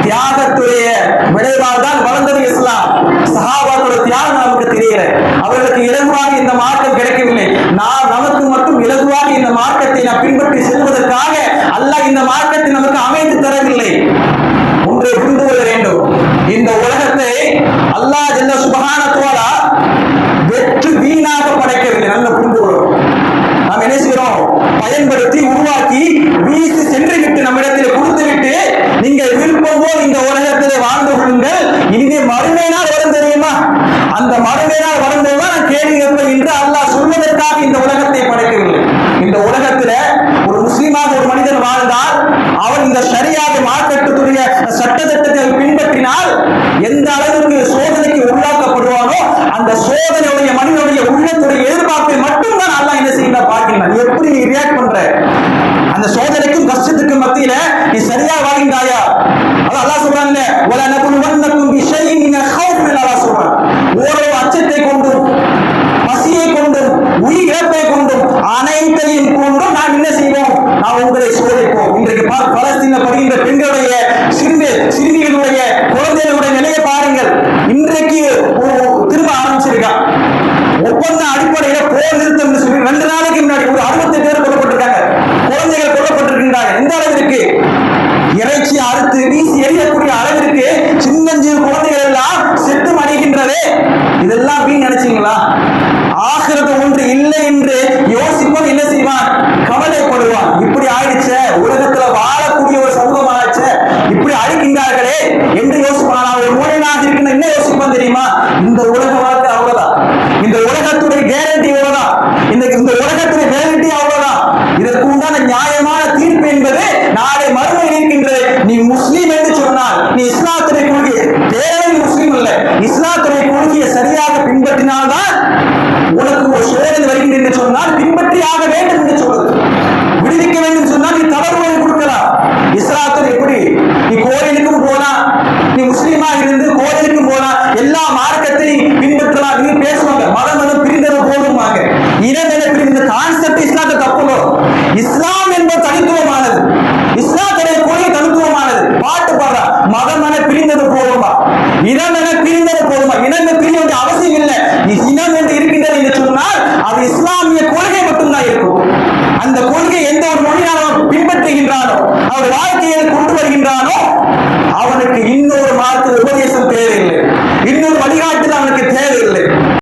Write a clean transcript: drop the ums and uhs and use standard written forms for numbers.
தியாகத்துடைய விளைவால் தான் வளர்ந்தது இஸ்லாம். சஹாபாக்களோட தியாகம் நமக்கு தெரியல. அவர்களுக்கு இலகுவாக இந்த மார்க்கம் கிடைக்கவில்லை. நமக்கு மட்டும் இலகுவாக இந்த மார்க்கத்தை நாம் பின்பற்றி செல்வதற்காக அல்லாஹ் இந்த மார்க்கத்தை நமக்கு அமைத்து தரவில்லை. ஒன்றை புரிந்து கொள்ள வேண்டும். இந்த உலகத்தை அல்லாஹ் ஜல்ல சுப்ஹானஹு வ தஆலா வெற்று வீணாக படைக்கவில்லை. நல்ல புரிந்து கொள்ளும். நாம் என்ன செய்கிறோம்? பயன்படுத்தி உருவாக்கி வீசி சென்று விட்டு நம்மிடத்தில் கொடுத்து விட்டு நீங்கள் விருப்பம் போல் இந்த உலகத்திலே வாழ்ந்து கொள்ளுங்கள், இனிமே மறுமை நாள் வரும் தெரியுமா, அந்த மறுமை நாள் வரும்போது நான் கேள்வி கேட்பேன் என்று அல்லாஹ் சொல்வதற்காக இந்த உலகத்தை படைக்கவில்லை. இந்த உலகத்துல ஒரு முஸ்லிமாக ஒரு மனிதன் வாழ்ந்தால் அவன் இந்த ஷரியாக மார்க்கத்துடைய சட்டத்திட்டத்தை பின்பற்றினால் எந்த அளவுக்கு சோதனைக்கு உள்ளாக்கப்படுவானோ அந்த சோதனையுடைய மனிதனுடைய உள்ளத்துடைய எதிர்பார்ப்பை மட்டும் தான் அல்லாஹ் என்ன செய்ய பார்க்கிறான். எப்படி நீ ரியாக்ட் பண்ற? அந்த சோதனைக்கும் கஷ்டத்துக்கும் மத்தியில நீ சரியா வாழ்ந்தாயா? அல்லாஹ் சொல்றாங்க, வல நபுலுவன்னக்கும் பிஷைஇன் மினல் ஹௌஃப், அல்லாஹ் சொல்றான். ஓரளவு அச்சத்தை கொண்டும் பசியை கொண்டும் உயிர் இழப்பை கொண்டும் அனைத்தையும் கொண்டும் நாம் என்ன செய்வோம்? நாம் உங்களை சோதிப்போம். இன்றைக்கு பலஸ்தீன படுகின்ற பெண்களுடைய சிறுமிகளுடைய குழந்தைகளுடைய நிலையை பாருங்கள். இன்றைக்கு திரும்ப ஆரம்பிச்சிருக்கா ஒப்பந்த அடிப்படையில போர் நிறுத்தம் சொல்லி 2 நாளைக்கு முன்னாடி ஒரு 68 பேர் கொல்லப்பட்டிருக்காங்க. குழந்தைகள் கொல்லப்பட்டிருக்கின்றாங்க. எந்த அளவிற்கு? இறைச்சி அறுத்து வீசி எரியக்கூடிய அளவிற்கு சின்னஞ்சிறு குழந்தைகள் எல்லாம் செத்து மடிகின்றதே. இதெல்லாம் வீண் நினைச்சீங்களா? ஆகிறது ஒன்று இல்லை என்று யோசிப்போம். என்ன செய்வான்? கவலைப்படுவான். இப்படி ஆயிடுச்ச, உலகத்துல வாழக்கூடிய ஒரு சமூகம் ஆயிடுச்ச, இப்படி அழிக்கின்றார்களே என்று